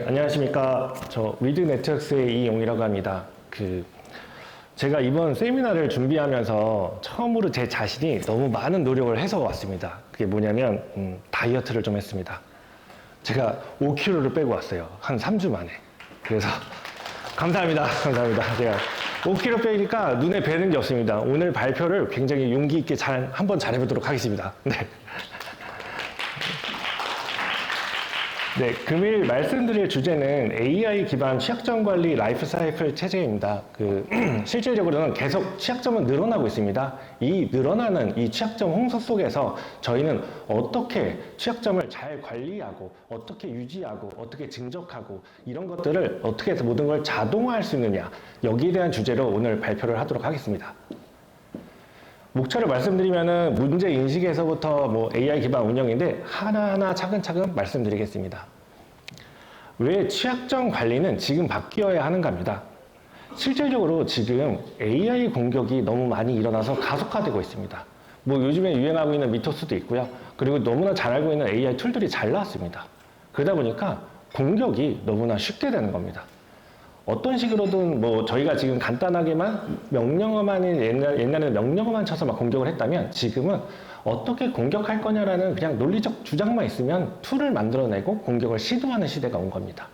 안녕하십니까. 저 위드 네트워크스의 이용이라고 합니다. 제가 이번 세미나를 준비하면서 처음으로 제 자신이 너무 많은 노력을 해서 왔습니다. 그게 뭐냐면 다이어트를 좀 했습니다. 제가 5kg를 빼고 왔어요. 한 3주 만에. 그래서 감사합니다. 감사합니다. 제가 5kg 빼니까 눈에 뵈는 게 없습니다. 오늘 발표를 굉장히 용기 있게 한번 잘해보도록 하겠습니다. 네. 네, 금일 말씀드릴 주제는 AI 기반 취약점 관리 라이프 사이클 체제입니다. 실질적으로는 계속 취약점은 늘어나고 있습니다. 이 늘어나는 이 취약점 홍수 속에서 저희는 어떻게 취약점을 잘 관리하고, 어떻게 유지하고, 어떻게 증적하고, 이런 것들을 어떻게 해서 모든 걸 자동화할 수 있느냐, 여기에 대한 주제로 오늘 발표를 하도록 하겠습니다. 목차를 말씀드리면은 문제 인식에서부터 AI 기반 운영인데 하나하나 차근차근 말씀드리겠습니다. 왜 취약점 관리는 지금 바뀌어야 하는가입니다. 실질적으로 지금 AI 공격이 너무 많이 일어나서 가속화되고 있습니다. 요즘에 유행하고 있는 미토스도 있고요. 그리고 너무나 잘 알고 있는 AI 툴들이 잘 나왔습니다. 그러다 보니까 공격이 너무나 쉽게 되는 겁니다. 어떤 식으로든 저희가 지금 간단하게만 옛날에는 명령어만 쳐서 막 공격을 했다면 지금은 어떻게 공격할 거냐라는 그냥 논리적 주장만 있으면 툴을 만들어내고 공격을 시도하는 시대가 온 겁니다.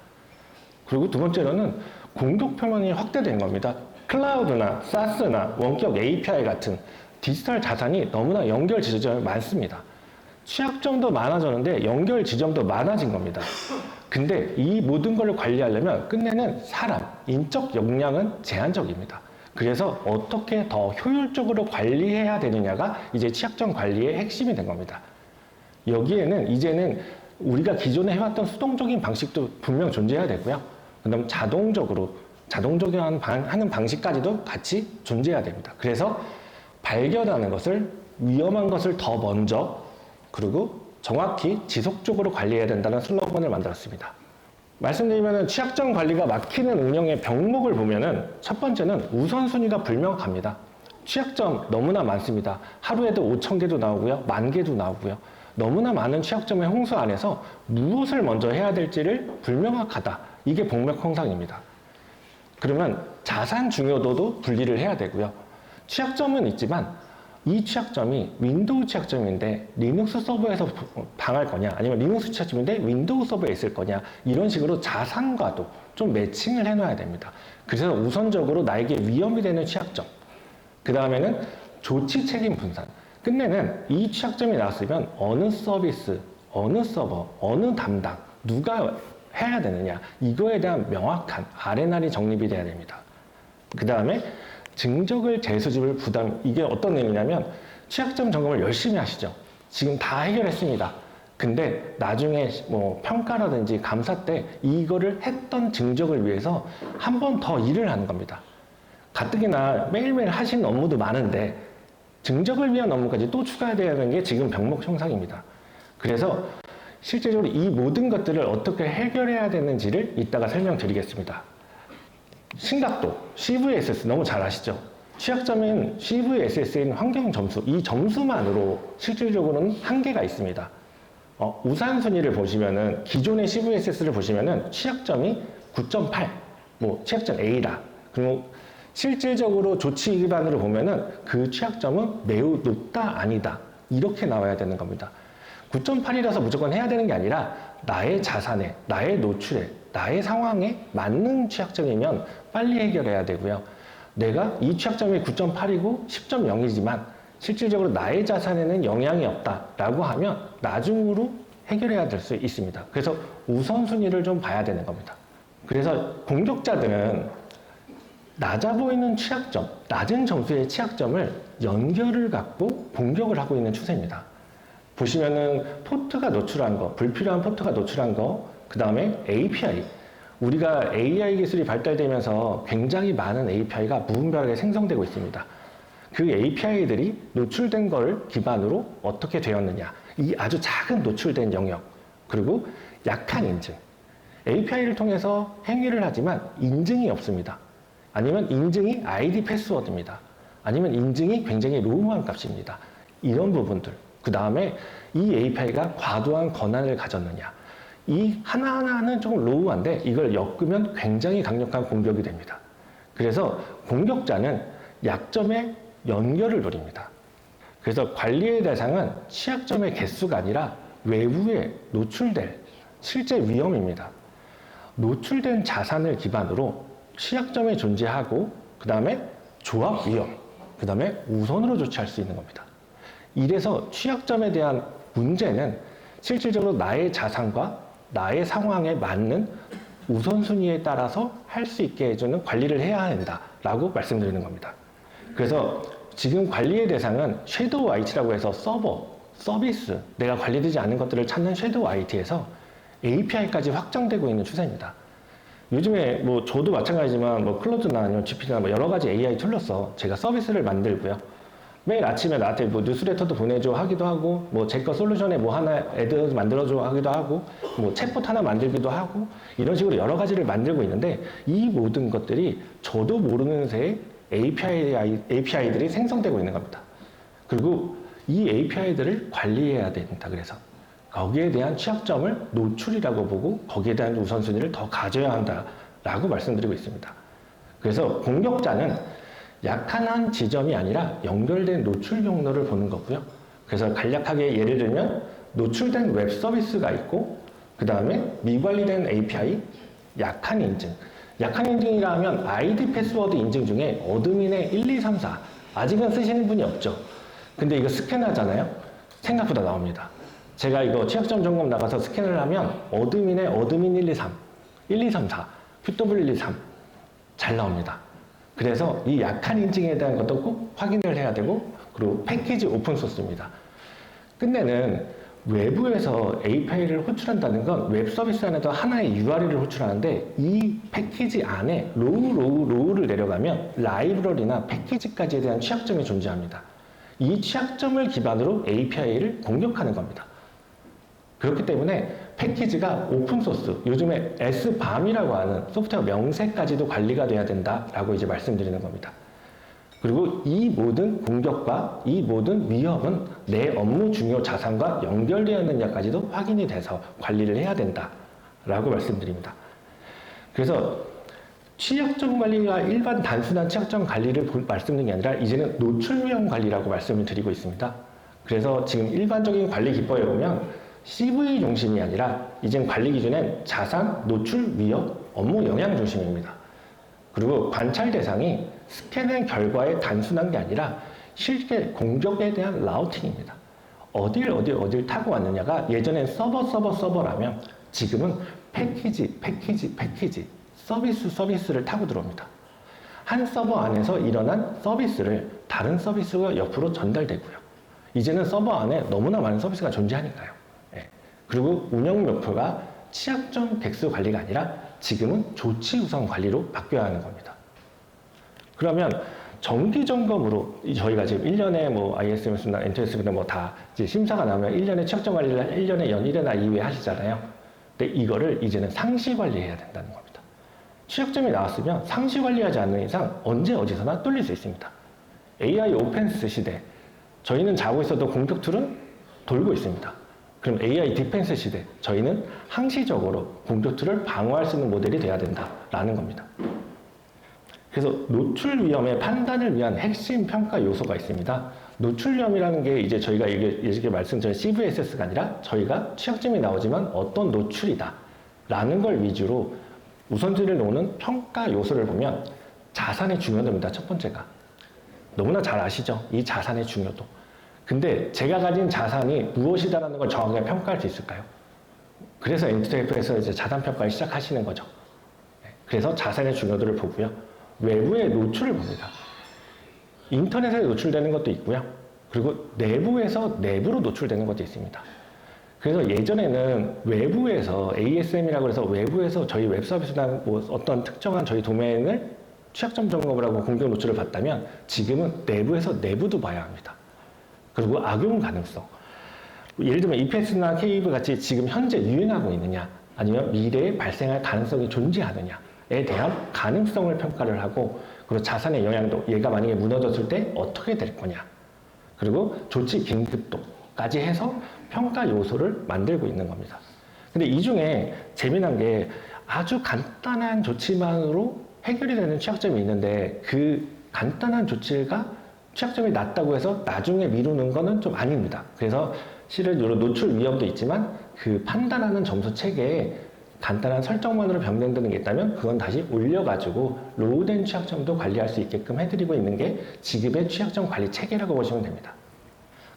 그리고 두 번째로는 공격 표현이 확대된 겁니다. 클라우드나 사스나 원격 API 같은 디지털 자산이 너무나 연결 지점이 많습니다. 취약점도 많아졌는데 연결 지점도 많아진 겁니다. 근데 이 모든 걸 관리하려면 끝내는 사람, 인적 역량은 제한적입니다. 그래서 어떻게 더 효율적으로 관리해야 되느냐가 이제 취약점 관리의 핵심이 된 겁니다. 여기에는 이제는 우리가 기존에 해왔던 수동적인 방식도 분명 존재해야 되고요. 그다음 자동적으로 하는 방식까지도 같이 존재해야 됩니다. 그래서 발견하는 것을, 위험한 것을 더 먼저, 그리고 정확히 지속적으로 관리해야 된다는 슬로건을 만들었습니다. 말씀드리면 취약점 관리가 막히는 운영의 병목을 보면은 첫 번째는 우선순위가 불명확합니다. 취약점 너무나 많습니다. 하루에도 5,000개도 나오고요. 10,000개도 나오고요. 너무나 많은 취약점의 홍수 안에서 무엇을 먼저 해야 될지를 불명확하다. 이게 복맥 형상입니다. 그러면 자산 중요도도 분리를 해야 되고요. 취약점은 있지만 이 취약점이 윈도우 취약점인데 리눅스 서버에서 방할 거냐, 아니면 리눅스 취약점인데 윈도우 서버에 있을 거냐, 이런 식으로 자산과도 좀 매칭을 해놔야 됩니다. 그래서 우선적으로 나에게 위험이 되는 취약점, 그 다음에는 조치 책임 분산, 끝내는 이 취약점이 나왔으면 어느 서비스, 어느 서버, 어느 담당, 누가 해야 되느냐, 이거에 대한 명확한 R&R이 정립이 돼야 됩니다. 그 다음에 증적을 재수집을 이게 어떤 의미냐면 취약점 점검을 열심히 하시죠. 지금 다 해결했습니다. 근데 나중에 평가라든지 감사 때 이거를 했던 증적을 위해서 한 번 더 일을 하는 겁니다. 가뜩이나 매일매일 하시는 업무도 많은데 증적을 위한 업무까지 또 추가해야 되는 게 지금 병목 형상입니다. 그래서 실제적으로 이 모든 것들을 어떻게 해결해야 되는지를 이따가 설명드리겠습니다. 심각도, CVSS 너무 잘 아시죠? 취약점인 CVSS인 환경 점수, 이 점수만으로 실질적으로는 한계가 있습니다. 우선순위를 보시면은, 기존의 CVSS를 보시면은 취약점이 9.8, 취약점 A다. 그리고 실질적으로 조치 기반으로 보면은 그 취약점은 매우 높다, 아니다. 이렇게 나와야 되는 겁니다. 9.8이라서 무조건 해야 되는 게 아니라 나의 자산에, 나의 노출에, 나의 상황에 맞는 취약점이면 빨리 해결해야 되고요. 내가 이 취약점이 9.8이고 10.0이지만 실질적으로 나의 자산에는 영향이 없다라고 하면 나중으로 해결해야 될 수 있습니다. 그래서 우선순위를 좀 봐야 되는 겁니다. 그래서 공격자들은 낮아 보이는 취약점, 낮은 점수의 취약점을 연결을 갖고 공격을 하고 있는 추세입니다. 보시면은 포트가 노출한 거, 불필요한 포트가 노출한 거, 그 다음에 API. 우리가 AI 기술이 발달되면서 굉장히 많은 API가 무분별하게 생성되고 있습니다. 그 API들이 노출된 걸 기반으로 어떻게 되었느냐. 이 아주 작은 노출된 영역. 그리고 약한 인증. API를 통해서 행위를 하지만 인증이 없습니다. 아니면 인증이 ID 패스워드입니다. 아니면 인증이 굉장히 로우한 값입니다. 이런 부분들. 그 다음에 이 API가 과도한 권한을 가졌느냐. 이 하나하나는 조금 로우한데 이걸 엮으면 굉장히 강력한 공격이 됩니다. 그래서 공격자는 약점의 연결을 노립니다. 그래서 관리의 대상은 취약점의 개수가 아니라 외부에 노출될 실제 위험입니다. 노출된 자산을 기반으로 취약점이 존재하고 그 다음에 조합 위험, 그 다음에 우선으로 조치할 수 있는 겁니다. 이래서 취약점에 대한 문제는 실질적으로 나의 자산과 나의 상황에 맞는 우선순위에 따라서 할 수 있게 해주는 관리를 해야 한다라고 말씀드리는 겁니다. 그래서 지금 관리의 대상은 섀도우 IT라고 해서 서버, 서비스, 내가 관리되지 않은 것들을 찾는 섀도우 IT에서 API까지 확장되고 있는 추세입니다. 요즘에 뭐 저도 마찬가지지만 뭐 클로드나 아니면 GPT나 뭐 여러 가지 AI 툴로서 제가 서비스를 만들고요. 매일 아침에 나한테 뭐 뉴스레터도 보내줘 하기도 하고, 뭐 제 거 솔루션에 뭐 하나 애드 만들어줘 하기도 하고, 뭐 챗봇 하나 만들기도 하고, 이런 식으로 여러 가지를 만들고 있는데, 이 모든 것들이 저도 모르는 새에 API들이 생성되고 있는 겁니다. 그리고 이 API들을 관리해야 된다. 그래서 거기에 대한 취약점을 노출이라고 보고 거기에 대한 우선순위를 더 가져야 한다라고 말씀드리고 있습니다. 그래서 공격자는 약한 한 지점이 아니라 연결된 노출 경로를 보는 거고요. 그래서 간략하게 예를 들면 노출된 웹 서비스가 있고 그 다음에 미관리된 API, 약한 인증. 약한 인증이라면 아이디 패스워드 인증 중에 어드민의 1, 2, 3, 4 아직은 쓰시는 분이 없죠. 근데 이거 스캔하잖아요. 생각보다 나옵니다. 제가 이거 취약점 점검 나가서 스캔을 하면 어드민의 어드민 1, 2, 3, 1, 2, 3, 4, QW 1, 2, 3 잘 나옵니다. 그래서 이 약한 인증에 대한 것도 꼭 확인을 해야 되고 그리고 패키지 오픈소스입니다. 끝내는 외부에서 API를 호출한다는 건 웹 서비스 안에도 하나의 URL을 호출하는데 이 패키지 안에 로우를 내려가면 라이브러리나 패키지까지에 대한 취약점이 존재합니다. 이 취약점을 기반으로 API를 공격하는 겁니다. 그렇기 때문에 패키지가 오픈소스, 요즘에 SBAM이라고 하는 소프트웨어 명세까지도 관리가 돼야 된다라고 이제 말씀드리는 겁니다. 그리고 이 모든 공격과 이 모든 위협은 내 업무 중요 자산과 연결되어 있느냐까지도 확인이 돼서 관리를 해야 된다라고 말씀드립니다. 그래서 취약점 관리가 일반 단순한 취약점 관리를 말씀드리는 게 아니라 이제는 노출 위험 관리라고 말씀을 드리고 있습니다. 그래서 지금 일반적인 관리 기법에 보면 CV 중심이 아니라 이젠 관리 기준엔 자산, 노출, 위협, 업무 영향 중심입니다. 그리고 관찰 대상이 스캔한 결과에 단순한 게 아니라 실제 공격에 대한 라우팅입니다. 어딜 타고 왔느냐가 예전엔 서버라면 지금은 패키지, 서비스를 타고 들어옵니다. 한 서버 안에서 일어난 서비스를 다른 서비스가 옆으로 전달되고요. 이제는 서버 안에 너무나 많은 서비스가 존재하니까요. 그리고 운영 목표가 취약점 백수 관리가 아니라 지금은 조치 우선 관리로 바뀌어야 하는 겁니다. 그러면 정기 점검으로 저희가 지금 1년에 뭐 ISMS나 NTS나 뭐 다 이제 심사가 나오면 1년에 취약점 관리를 1년에 연일이나 2회 하시잖아요. 근데 이거를 이제는 상시 관리해야 된다는 겁니다. 취약점이 나왔으면 상시 관리하지 않는 이상 언제 어디서나 뚫릴 수 있습니다. AI 오펜스 시대, 저희는 자고 있어도 공격 툴은 돌고 있습니다. 그럼 AI 디펜스 시대, 저희는 항시적으로 공격 툴을 방어할 수 있는 모델이 돼야 된다라는 겁니다. 그래서 노출 위험의 판단을 위한 핵심 평가 요소가 있습니다. 노출 위험이라는 게 이제 저희가 이렇게 말씀드린 CVSS가 아니라 저희가 취약점이 나오지만 어떤 노출이다 라는 걸 위주로 우선순위를 놓는 평가 요소를 보면 자산의 중요도입니다. 첫 번째가. 너무나 잘 아시죠? 이 자산의 중요도. 근데 제가 가진 자산이 무엇이다라는 걸 정확하게 평가할 수 있을까요? 그래서 NTF에서 이제 자산 평가를 시작하시는 거죠. 그래서 자산의 중요도를 보고요. 외부의 노출을 봅니다. 인터넷에 노출되는 것도 있고요. 그리고 내부에서 내부로 노출되는 것도 있습니다. 그래서 예전에는 외부에서 ASM이라고 해서 외부에서 저희 웹서비스나 뭐 어떤 특정한 저희 도메인을 취약점 점검을 하고 공격 노출을 봤다면 지금은 내부에서 내부도 봐야 합니다. 그리고 악용 가능성. 예를 들면 EPS나 KEV 같이 지금 현재 유행하고 있느냐 아니면 미래에 발생할 가능성이 존재하느냐에 대한 가능성을 평가를 하고 그리고 자산의 영향도 얘가 만약에 무너졌을 때 어떻게 될 거냐 그리고 조치 긴급도 것까지 해서 평가 요소를 만들고 있는 겁니다. 근데 이 중에 재미난 게 아주 간단한 조치만으로 해결이 되는 취약점이 있는데 그 간단한 조치가 취약점이 낮다고 해서 나중에 미루는 거는 좀 아닙니다. 그래서 실은 이런 노출 위험도 있지만 그 판단하는 점수 체계에 간단한 설정만으로 변경되는 게 있다면 그건 다시 올려가지고 로우된 취약점도 관리할 수 있게끔 해드리고 있는 게 지급의 취약점 관리 체계라고 보시면 됩니다.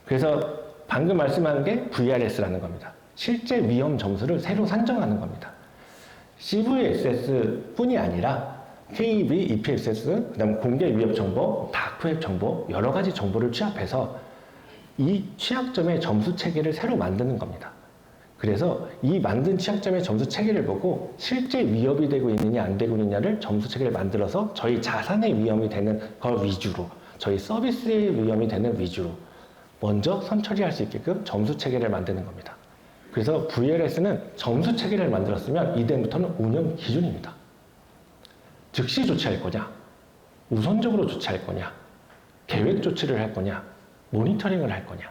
그래서 방금 말씀한 게 VRS라는 겁니다. 실제 위험 점수를 새로 산정하는 겁니다. CVSS 뿐이 아니라 KB, EPSS, 그다음 공개 위협 정보, 다크웹 정보 여러 가지 정보를 취합해서 이 취약점의 점수 체계를 새로 만드는 겁니다. 그래서 이 만든 취약점의 점수 체계를 보고 실제 위협이 되고 있느냐 안 되고 있느냐를 점수 체계를 만들어서 저희 자산의 위험이 되는 걸 위주로 저희 서비스의 위험이 되는 위주로 먼저 선처리할 수 있게끔 점수 체계를 만드는 겁니다. 그래서 VLS는 점수 체계를 만들었으면 이때부터는 운영 기준입니다. 즉시 조치할 거냐, 우선적으로 조치할 거냐, 계획 조치를 할 거냐, 모니터링을 할 거냐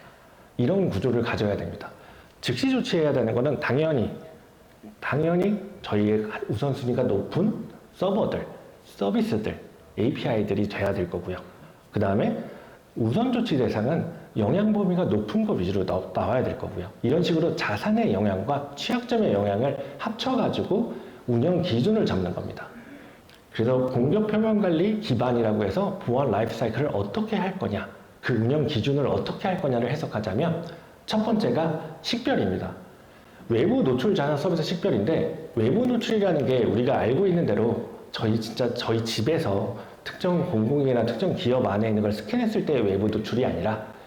이런 구조를 가져야 됩니다. 즉시 조치해야 되는 것은 당연히 저희의 우선순위가 높은 서버들, 서비스들, API들이 돼야 될 거고요. 그 다음에 우선 조치 대상은 영향 범위가 높은 것 위주로 나와야 될 거고요. 이런 식으로 자산의 영향과 취약점의 영향을 합쳐가지고 운영 기준을 잡는 겁니다. 그래서 공격 표면 관리 기반이라고 해서 보안 라이프 사이클을 어떻게 할 거냐, 그 운영 기준을 어떻게 할 거냐를 해석하자면 첫 번째가 식별입니다. 외부 노출 자산 서비스 식별인데 외부 노출이라는 게 우리가 알고 있는 대로 저희 집에서 특정 공공이나 특정 기업 안에 있는 걸 스캔했을 때 외부 노출이 아니라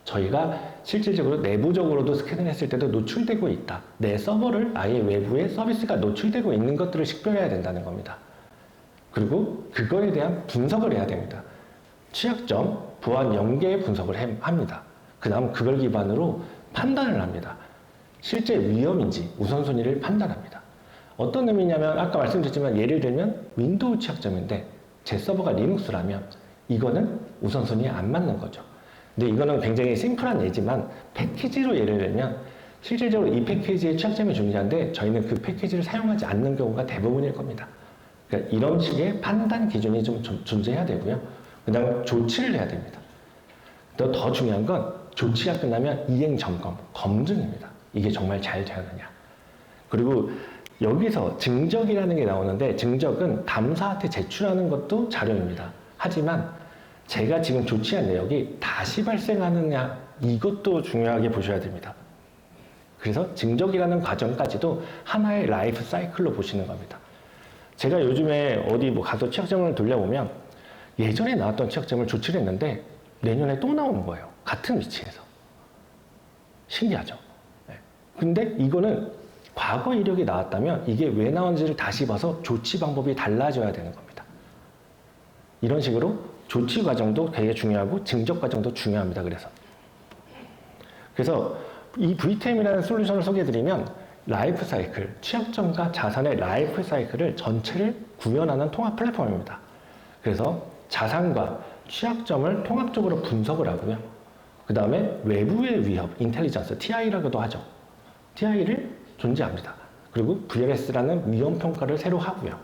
저희가 실질적으로 내부적으로도 스캔을 했을 때도 노출되고 있다. 내 서버를 아예 외부에 서비스가 노출되고 있는 것들을 식별해야 된다는 겁니다. 그리고 그거에 대한 분석을 해야 됩니다. 취약점, 보안 연계 분석을 합니다. 그 다음 그걸 기반으로 판단을 합니다. 실제 위험인지 우선순위를 판단합니다. 어떤 의미냐면 아까 말씀드렸지만 예를 들면 윈도우 취약점인데 제 서버가 리눅스라면 이거는 우선순위에 안 맞는 거죠. 근데 이거는 굉장히 심플한 예지만 패키지로 예를 들면 실질적으로 이 패키지의 취약점이 존재하는데 저희는 그 패키지를 사용하지 않는 경우가 대부분일 겁니다. 그러니까 이런 식의 판단 기준이 좀 존재해야 되고요. 그 다음 조치를 해야 됩니다. 더 중요한 건 조치가 끝나면 이행 점검, 검증입니다. 이게 정말 잘 되었느냐. 그리고 여기서 증적이라는 게 나오는데 증적은 담사한테 제출하는 것도 자료입니다. 하지만 제가 지금 조치한 내역이 다시 발생하느냐 이것도 중요하게 보셔야 됩니다. 그래서 증적이라는 과정까지도 하나의 라이프 사이클로 보시는 겁니다. 제가 요즘에 어디 가서 취약점을 돌려보면 예전에 나왔던 취약점을 조치를 했는데 내년에 또 나오는 거예요. 같은 위치에서. 신기하죠? 네. 근데 이거는 과거 이력이 나왔다면 이게 왜 나온지를 다시 봐서 조치 방법이 달라져야 되는 겁니다. 이런 식으로 조치 과정도 되게 중요하고 증적 과정도 중요합니다. 그래서 이 VTM이라는 솔루션을 소개해드리면 라이프 사이클, 취약점과 자산의 라이프 사이클을 전체를 구현하는 통합 플랫폼입니다. 그래서 자산과 취약점을 통합적으로 분석을 하고요. 그 다음에 외부의 위협, 인텔리전스, TI라고도 하죠. TI를 존재합니다. 그리고 VLS라는 위험 평가를 새로 하고요.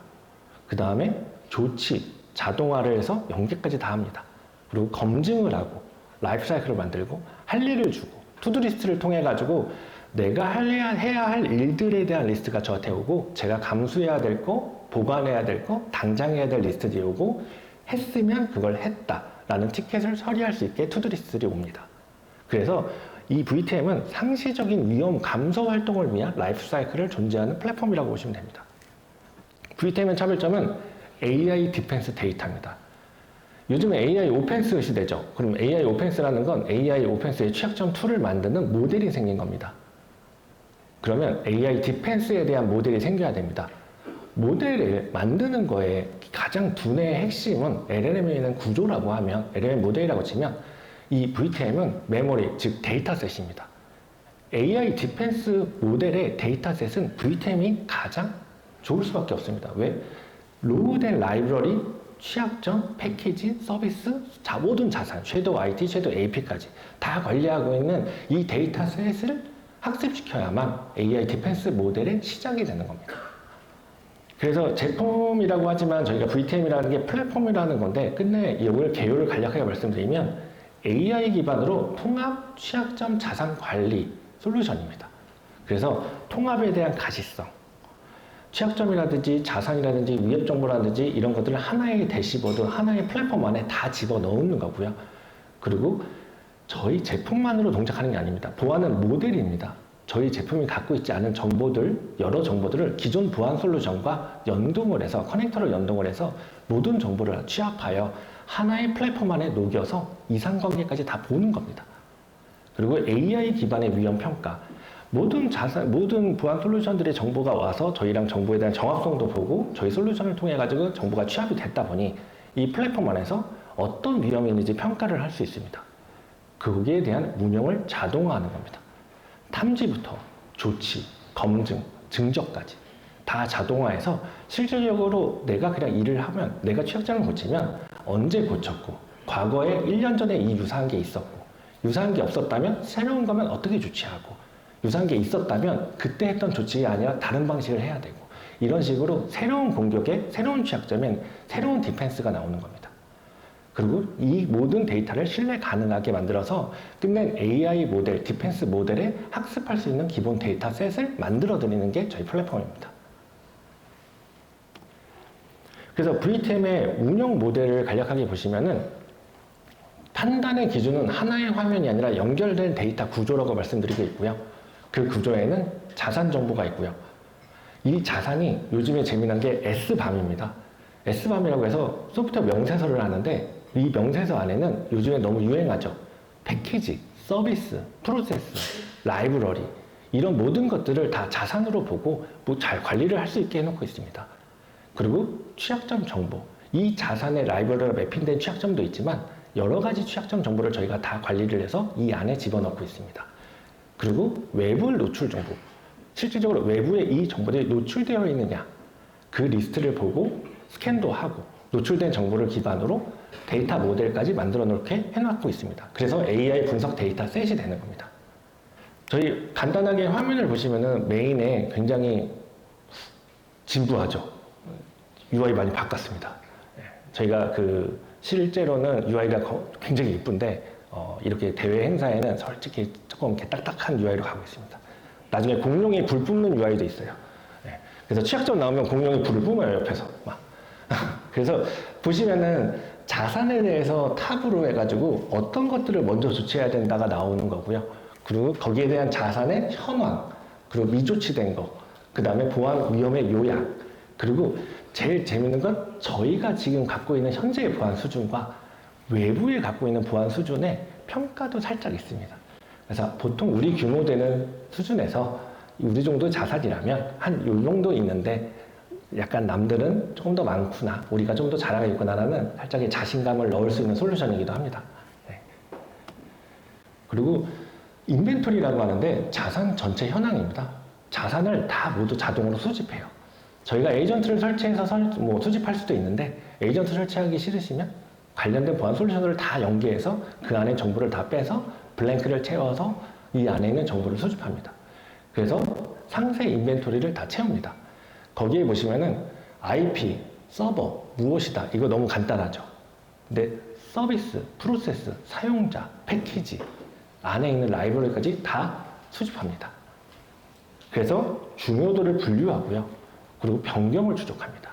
그 다음에 조치, 자동화를 해서 연계까지 다 합니다. 그리고 검증을 하고 라이프 사이클을 만들고 할 일을 주고 투두리스트를 통해 가지고 내가 해야 할 일들에 대한 리스트가 저한테 오고 제가 감수해야 될 거, 보관해야 될 거, 당장 해야 될 리스트들이 오고 했으면 그걸 했다라는 티켓을 처리할 수 있게 투두리스트들이 옵니다. 그래서 이 VTM은 상시적인 위험 감소 활동을 위한 라이프 사이클을 존재하는 플랫폼이라고 보시면 됩니다. VTM의 차별점은 AI 디펜스 데이터입니다. 요즘에 AI 오펜스 시대죠. 그럼 AI 오펜스라는 건 AI 오펜스의 취약점 툴을 만드는 모델이 생긴 겁니다. 그러면 AI 디펜스에 대한 모델이 생겨야 됩니다. 모델을 만드는 거에 가장 두뇌의 핵심은 LLM에 있는 구조라고 하면 LLM 모델이라고 치면 이 VTM은 메모리, 즉 데이터셋입니다. AI 디펜스 모델의 데이터셋은 VTM이 가장 좋을 수밖에 없습니다. 왜? 로우된 라이브러리, 취약점, 패키지, 서비스, 모든 자산, 섀도우 IT, 섀도우 AP까지 다 관리하고 있는 이 데이터셋을 학습시켜야만 AI 디펜스 모델의 시작이 되는 겁니다. 그래서 제품이라고 하지만 저희가 VTM이라는 게 플랫폼이라는 건데 끝내 이걸 개요를 간략하게 말씀드리면 AI 기반으로 통합 취약점 자산 관리 솔루션입니다. 그래서 통합에 대한 가시성, 취약점이라든지 자산이라든지 위협 정보라든지 이런 것들을 하나의 대시보드, 하나의 플랫폼 안에 다 집어넣는 거고요. 그리고 저희 제품만으로 동작하는 게 아닙니다. 보안은 모델입니다. 저희 제품이 갖고 있지 않은 정보들, 여러 정보들을 기존 보안 솔루션과 연동을 해서, 커넥터를 연동을 해서 모든 정보를 취합하여 하나의 플랫폼 안에 녹여서 이상관계까지 다 보는 겁니다. 그리고 AI 기반의 위험 평가, 모든 보안 솔루션들의 정보가 와서 저희랑 정보에 대한 정확성도 보고 저희 솔루션을 통해 가지고 정보가 취합이 됐다 보니 이 플랫폼 안에서 어떤 위험이 있는지 평가를 할 수 있습니다. 거기에 대한 운영을 자동화하는 겁니다. 탐지부터 조치, 검증, 증적까지 다 자동화해서 실질적으로 내가 그냥 일을 하면 내가 취약점을 고치면 언제 고쳤고 과거에 1년 전에 이 유사한 게 있었고 유사한 게 없었다면 새로운 거면 어떻게 조치하고 유사한 게 있었다면 그때 했던 조치가 아니라 다른 방식을 해야 되고 이런 식으로 새로운 공격에 새로운 취약점엔 새로운 디펜스가 나오는 겁니다. 그리고 이 모든 데이터를 신뢰 가능하게 만들어서 끝낸 AI 모델, 디펜스 모델에 학습할 수 있는 기본 데이터 셋을 만들어 드리는 게 저희 플랫폼입니다. 그래서 VTM의 운영 모델을 간략하게 보시면은 판단의 기준은 하나의 화면이 아니라 연결된 데이터 구조라고 말씀드리고 있고요. 그 구조에는 자산 정보가 있고요. 이 자산이 요즘에 재미난 게 S밤입니다. S밤이라고 해서 소프트웨어 명세서를 하는데 이 명세서 안에는 요즘에 너무 유행하죠. 패키지, 서비스, 프로세스, 라이브러리 이런 모든 것들을 다 자산으로 보고 잘 관리를 할 수 있게 해놓고 있습니다. 그리고 취약점 정보, 이 자산의 라이브러리가 매핑된 취약점도 있지만 여러 가지 취약점 정보를 저희가 다 관리를 해서 이 안에 집어넣고 있습니다. 그리고 외부 노출 정보, 실질적으로 외부에 이 정보들이 노출되어 있느냐 그 리스트를 보고 스캔도 하고 노출된 정보를 기반으로 데이터 모델까지 만들어 놓게 해놓고 있습니다. 그래서 AI 분석 데이터 셋이 되는 겁니다. 저희 간단하게 화면을 보시면은 메인에 굉장히 진부하죠. UI 많이 바꿨습니다. 저희가 실제로는 UI가 굉장히 이쁜데 이렇게 대회 행사에는 솔직히 조금 이렇게 딱딱한 UI로 가고 있습니다. 나중에 공룡이 불 뿜는 UI도 있어요. 그래서 취약점 나오면 공룡이 불을 뿜어요, 옆에서. 막. 그래서 보시면은 자산에 대해서 탑으로 해가지고 어떤 것들을 먼저 조치해야 된다가 나오는 거고요. 그리고 거기에 대한 자산의 현황, 그리고 미조치된 거, 그 다음에 보안 위험의 요약, 그리고 제일 재밌는 건 저희가 지금 갖고 있는 현재의 보안 수준과 외부에 갖고 있는 보안 수준의 평가도 살짝 있습니다. 그래서 보통 우리 규모 되는 수준에서 우리 정도 자산이라면 한 요 정도 있는데 약간 남들은 조금 더 많구나, 우리가 좀 더 잘하겠구나라는 살짝의 자신감을 넣을 수 있는 솔루션이기도 합니다. 네. 그리고 인벤토리라고 하는데 자산 전체 현황입니다. 자산을 다 모두 자동으로 수집해요. 저희가 에이전트를 설치해서 수집할 수도 있는데 에이전트 설치하기 싫으시면 관련된 보안 솔루션을 다 연계해서 그 안에 정보를 다 빼서 블랭크를 채워서 이 안에 있는 정보를 수집합니다. 그래서 상세 인벤토리를 다 채웁니다. 거기에 보시면은 IP, 서버, 무엇이다. 이거 너무 간단하죠. 근데 서비스, 프로세스, 사용자, 패키지, 안에 있는 라이브러리까지 다 수집합니다. 그래서 중요도를 분류하고요. 그리고 변경을 추적합니다.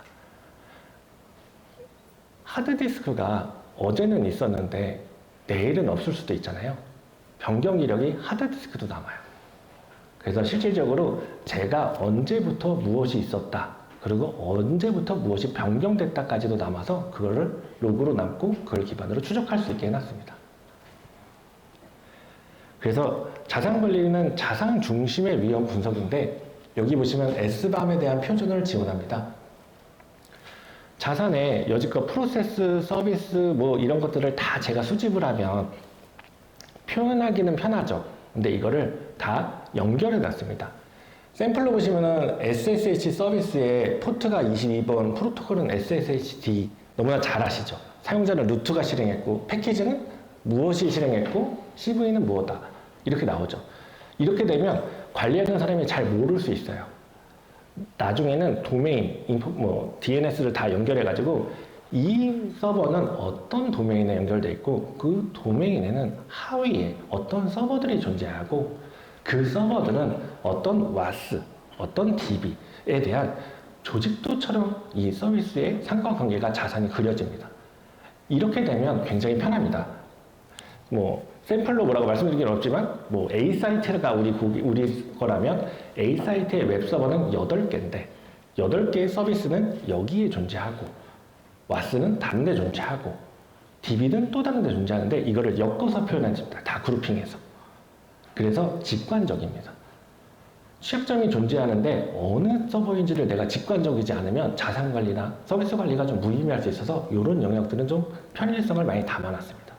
하드디스크가 어제는 있었는데 내일은 없을 수도 있잖아요. 변경 이력이 하드디스크도 남아요. 그래서 실질적으로 제가 언제부터 무엇이 있었다, 그리고 언제부터 무엇이 변경됐다까지도 남아서 그거를 로그로 남고 그걸 기반으로 추적할 수 있게 해놨습니다. 그래서 자산 관리는 자산 중심의 위험 분석인데 여기 보시면 S밤에 대한 표준을 지원합니다. 자산에 여지껏 프로세스, 서비스 이런 것들을 다 제가 수집을 하면 표현하기는 편하죠. 근데 이거를 다 연결해 놨습니다. 샘플로 보시면은 SSH 서비스에 포트가 22번, 프로토콜은 SSHD, 너무나 잘 아시죠? 사용자는 루트가 실행했고 패키지는 무엇이 실행했고 CV는 무엇이다. 이렇게 나오죠. 이렇게 되면 관리하는 사람이 잘 모를 수 있어요. 나중에는 도메인, DNS를 다 연결해가지고 이 서버는 어떤 도메인에 연결되어 있고 그 도메인에는 하위에 어떤 서버들이 존재하고 그 서버들은 어떤 WAS, 어떤 DB에 대한 조직도처럼 이 서비스의 상관관계가 자세히 그려집니다. 이렇게 되면 굉장히 편합니다. 샘플로 뭐라고 말씀드리긴 어렵지만, A 사이트가 우리 거라면 A 사이트의 웹 서버는 8개인데, 8개의 서비스는 여기에 존재하고, WAS는 다른 데 존재하고, DB는 또 다른 데 존재하는데, 이거를 엮어서 표현해줍니다. 다 그룹핑해서. 그래서 직관적입니다. 취약점이 존재하는데 어느 서버인지를 내가 직관적이지 않으면 자산 관리나 서비스 관리가 좀 무의미할 수 있어서 이런 영역들은 좀 편의성을 많이 담아놨습니다.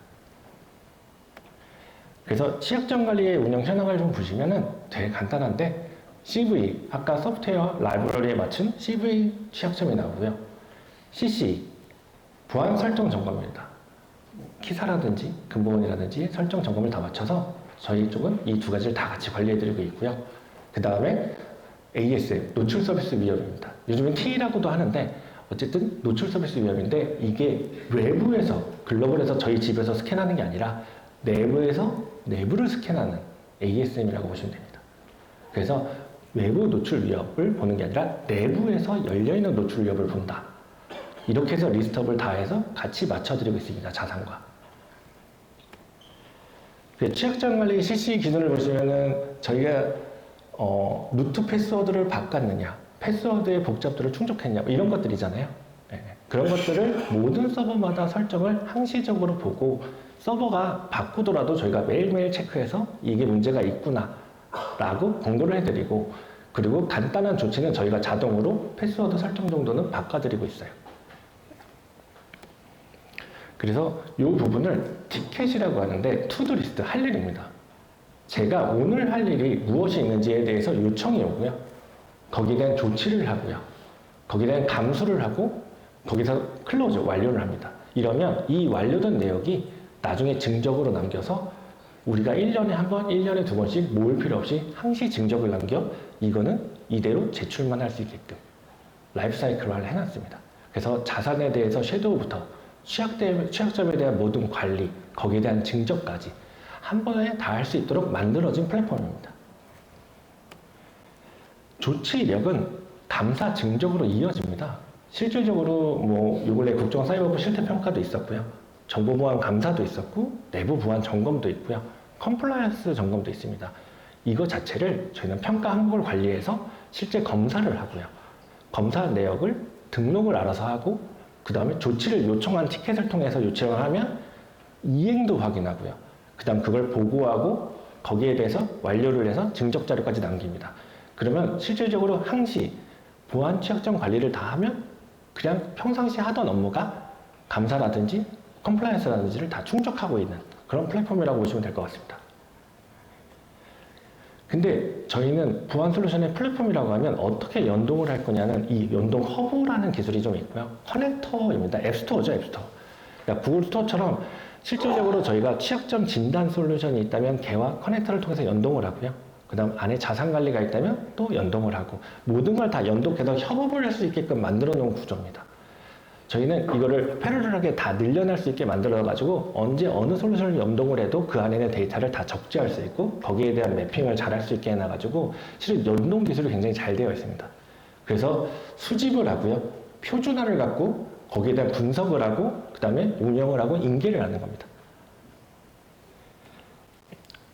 그래서 취약점 관리의 운영 현황을 좀 보시면은 되게 간단한데 CV, 아까 소프트웨어 라이브러리에 맞춘 CV 취약점이 나오고요. CC, 보안 설정 점검입니다. 키사라든지 근본이라든지 설정 점검을 다 맞춰서 저희 쪽은 이 두 가지를 다 같이 관리해드리고 있고요. 그 다음에 ASM, 노출 서비스 위협입니다. 요즘은 T라고도 하는데 어쨌든 노출 서비스 위협인데 이게 외부에서, 글로벌에서 저희 집에서 스캔하는 게 아니라 내부에서 내부를 스캔하는 ASM이라고 보시면 됩니다. 그래서 외부 노출 위협을 보는 게 아니라 내부에서 열려있는 노출 위협을 본다. 이렇게 해서 리스트업을 다 해서 같이 맞춰드리고 있습니다. 자산과. 취약점 관리 CC 기준을 보시면은 저희가 루트 패스워드를 바꿨느냐, 패스워드의 복잡도를 충족했냐, 이런 것들이잖아요. 네. 그런 것들을 모든 서버마다 설정을 항시적으로 보고 서버가 바꾸더라도 저희가 매일매일 체크해서 이게 문제가 있구나 라고 권고를 해드리고, 그리고 간단한 조치는 저희가 자동으로 패스워드 설정 정도는 바꿔드리고 있어요. 그래서 이 부분을 티켓이라고 하는데 투두리스트, 할 일입니다. 제가 오늘 할 일이 무엇이 있는지에 대해서 요청이 오고요. 거기에 대한 조치를 하고요. 거기에 대한 감수를 하고 거기서 클로즈, 완료를 합니다. 이러면 이 완료된 내역이 나중에 증적으로 남겨서 우리가 1년에 한 번, 1년에 2번씩 모을 필요 없이 항시 증적을 남겨 이거는 이대로 제출만 할 수 있게끔 라이프 사이클화를 해놨습니다. 그래서 자산에 대해서 섀도우부터 취약점에 대한 모든 관리, 거기에 대한 증적까지 한 번에 다 할 수 있도록 만들어진 플랫폼입니다. 조치력은 감사 증적으로 이어집니다. 실질적으로 요 근래 국정사이버부 실태평가도 있었고요. 정보보안 감사도 있었고, 내부 보안 점검도 있고요. 컴플라이언스 점검도 있습니다. 이거 자체를 저희는 평가 항목을 관리해서 실제 검사를 하고요. 검사 내역을 등록을 알아서 하고, 그 다음에 조치를 요청한 티켓을 통해서 요청을 하면 이행도 확인하고요. 그 다음 그걸 보고하고 거기에 대해서 완료를 해서 증적 자료까지 남깁니다. 그러면 실질적으로 항시 보안 취약점 관리를 다 하면 그냥 평상시 하던 업무가 감사라든지 컴플라이언스라든지를 다 충족하고 있는 그런 플랫폼이라고 보시면 될 것 같습니다. 근데 저희는 보안 솔루션의 플랫폼이라고 하면 어떻게 연동을 할 거냐는 이 연동 허브라는 기술이 좀 있고요. 커넥터입니다. 앱스토어죠, 앱스토어. 그러니까 구글 스토어처럼 실질적으로 저희가 취약점 진단 솔루션이 있다면 걔와 커넥터를 통해서 연동을 하고요. 그 다음 안에 자산 관리가 있다면 또 연동을 하고 모든 걸 다 연동해서 협업을 할 수 있게끔 만들어 놓은 구조입니다. 저희는 이거를 패러럴하게 다 늘려날 수 있게 만들어가지고 언제 어느 솔루션을 연동을 해도 그 안에 있는 데이터를 다 적재할 수 있고 거기에 대한 매핑을 잘 할 수 있게 해놔가지고 실은 연동 기술이 굉장히 잘 되어 있습니다. 그래서 수집을 하고요. 표준화를 갖고 거기에 대한 분석을 하고 그 다음에 운영을 하고 인계를 하는 겁니다.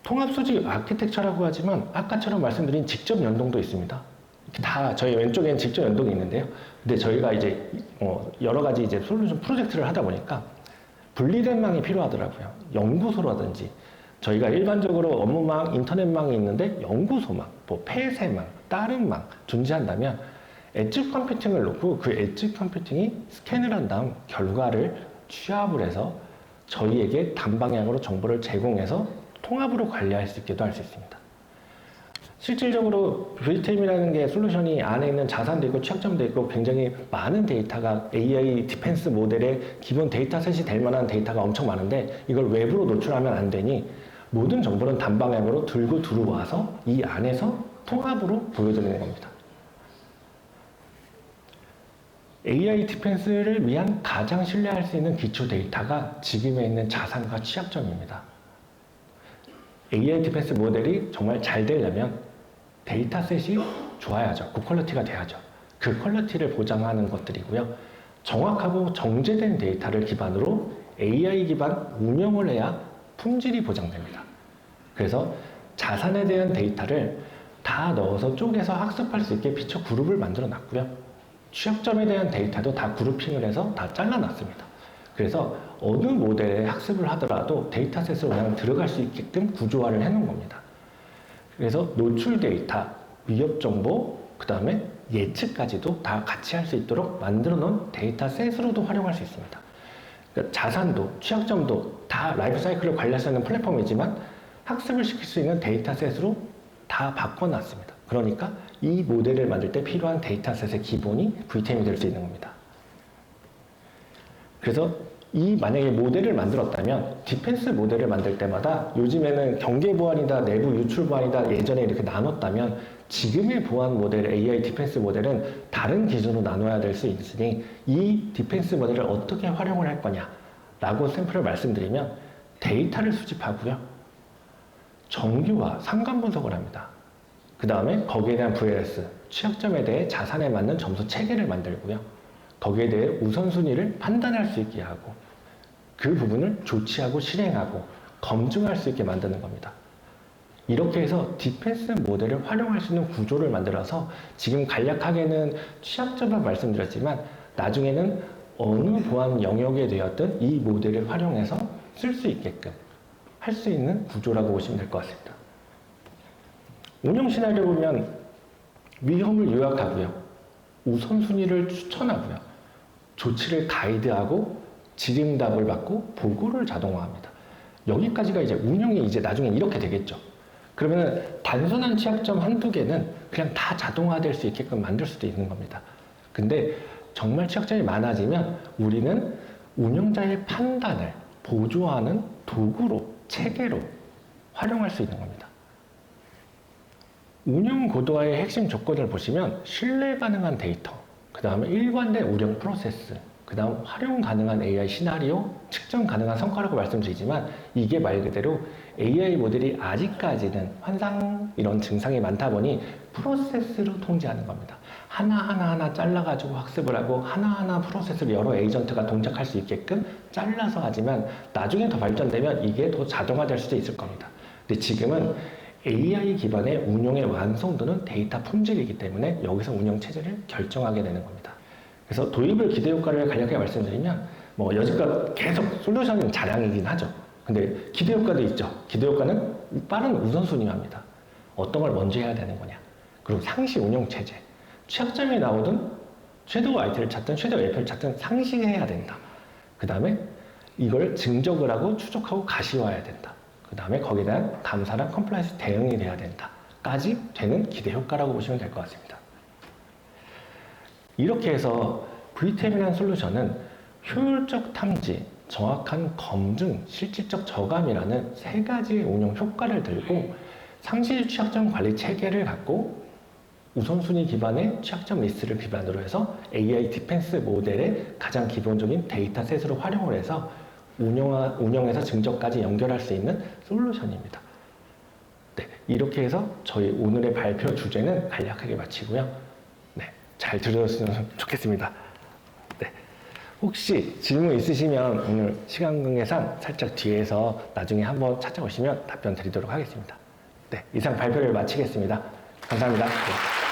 통합수집 아키텍처라고 하지만 아까처럼 말씀드린 직접 연동도 있습니다. 다 저희 왼쪽엔 직접 연동이 있는데요. 근데 저희가 이제 여러 가지 이제 솔루션 프로젝트를 하다 보니까 분리된 망이 필요하더라고요. 연구소라든지 저희가 일반적으로 업무망, 인터넷망이 있는데 연구소망, 폐쇄망, 다른 망 존재한다면 엣지 컴퓨팅을 놓고 그 엣지 컴퓨팅이 스캔을 한 다음 결과를 취합을 해서 저희에게 단방향으로 정보를 제공해서 통합으로 관리할 수 있게도 할 수 있습니다. 실질적으로 VTM이라는 게 솔루션이 안에 있는 자산도 있고 취약점도 있고 굉장히 많은 데이터가 AI 디펜스 모델의 기본 데이터셋이 될 만한 데이터가 엄청 많은데 이걸 외부로 노출하면 안 되니 모든 정보는 단방향으로 들고 들어와서 이 안에서 통합으로 보여드리는 겁니다. AI 디펜스를 위한 가장 신뢰할 수 있는 기초 데이터가 지금에 있는 자산과 취약점입니다. AI 디펜스 모델이 정말 잘 되려면 데이터셋이 좋아야죠. 굿퀄리티가 돼야죠. 그 퀄리티를 보장하는 것들이고요. 정확하고 정제된 데이터를 기반으로 AI 기반 운영을 해야 품질이 보장됩니다. 그래서 자산에 대한 데이터를 다 넣어서 쪼개서 학습할 수 있게 피처 그룹을 만들어 놨고요. 취약점에 대한 데이터도 다 그룹핑을 해서 다 잘라놨습니다. 그래서 어느 모델의 학습을 하더라도 데이터셋으로 그냥 들어갈 수 있게끔 구조화를 해놓은 겁니다. 그래서 노출 데이터, 위협 정보, 그 다음에 예측까지도 다 같이 할 수 있도록 만들어 놓은 데이터셋으로도 활용할 수 있습니다. 그러니까 자산도, 취약점도 다 라이프 사이클을 관리할 수 있는 플랫폼이지만 학습을 시킬 수 있는 데이터셋으로 다 바꿔놨습니다. 그러니까 이 모델을 만들 때 필요한 데이터셋의 기본이 VTM이 될 수 있는 겁니다. 그래서 이 만약에 모델을 만들었다면 디펜스 모델을 만들 때마다 요즘에는 경계 보안이다, 내부 유출 보안이다 예전에 이렇게 나눴다면 지금의 보안 모델, AI 디펜스 모델은 다른 기준으로 나눠야 될 수 있으니 이 디펜스 모델을 어떻게 활용을 할 거냐라고 샘플을 말씀드리면 데이터를 수집하고요. 정규화, 상관 분석을 합니다. 그 다음에 거기에 대한 VLS, 취약점에 대해 자산에 맞는 점수 체계를 만들고요. 거기에 대해 우선순위를 판단할 수 있게 하고 그 부분을 조치하고 실행하고 검증할 수 있게 만드는 겁니다. 이렇게 해서 디펜스 모델을 활용할 수 있는 구조를 만들어서 지금 간략하게는 취약점을 말씀드렸지만 나중에는 어느 보안 영역에 되었든 이 모델을 활용해서 쓸 수 있게끔 할 수 있는 구조라고 보시면 될 것 같습니다. 운영 시나리오 보면 위험을 요약하고요. 우선순위를 추천하고요. 조치를 가이드하고 질의응답을 받고 보고를 자동화합니다. 여기까지가 이제 운영이 이제 나중에 이렇게 되겠죠. 그러면 단순한 취약점 한두 개는 그냥 다 자동화될 수 있게끔 만들 수도 있는 겁니다. 근데 정말 취약점이 많아지면 우리는 운영자의 판단을 보조하는 도구로, 체계로 활용할 수 있는 겁니다. 운영 고도화의 핵심 조건을 보시면 신뢰 가능한 데이터, 그 다음에 일관된 운영 프로세스, 그 다음 활용 가능한 AI 시나리오, 측정 가능한 성과라고 말씀드리지만 이게 말 그대로 AI 모델이 아직까지는 환상 이런 증상이 많다 보니 프로세스로 통제하는 겁니다. 하나하나 잘라가지고 학습을 하고 하나하나 프로세스를 여러 에이전트가 동작할 수 있게끔 잘라서 하지만 나중에 더 발전되면 이게 더 자동화될 수도 있을 겁니다. 근데 지금은 AI 기반의 운용의 완성도는 데이터 품질이기 때문에 여기서 운영 체제를 결정하게 되는 겁니다. 그래서 도입을 기대 효과를 간략하게 말씀드리면 뭐 여지껏 계속 솔루션은 자랑이긴 하죠. 근데 기대 효과도 있죠. 기대 효과는 빠른 우선순위합니다. 어떤 걸 먼저 해야 되는 거냐. 그리고 상시 운영 체제. 취약점이 나오든 섀도우 IT를 찾든 섀도우 API를 찾든 상시해야 된다. 그 다음에 이걸 증적을 하고 추적하고 가시화해야 된다. 그 다음에 거기에 대한 감사랑 컴플라이언스 대응이 돼야 된다. 까지 되는 기대 효과라고 보시면 될 것 같습니다. 이렇게 해서 VTM이라는 솔루션은 효율적 탐지, 정확한 검증, 실질적 저감이라는 세 가지의 운영 효과를 들고 상시 취약점 관리 체계를 갖고 우선순위 기반의 취약점 리스트를 기반으로 해서 AI 디펜스 모델의 가장 기본적인 데이터셋으로 활용을 해서 운영에서 증적까지 연결할 수 있는 솔루션입니다. 네, 이렇게 해서 저희 오늘의 발표 주제는 간략하게 마치고요. 네, 잘 들으셨으면 좋겠습니다. 네, 혹시 질문 있으시면 오늘 시간 관계상 살짝 뒤에서 나중에 한번 찾아오시면 답변 드리도록 하겠습니다. 네, 이상 발표를 마치겠습니다. 감사합니다. 네.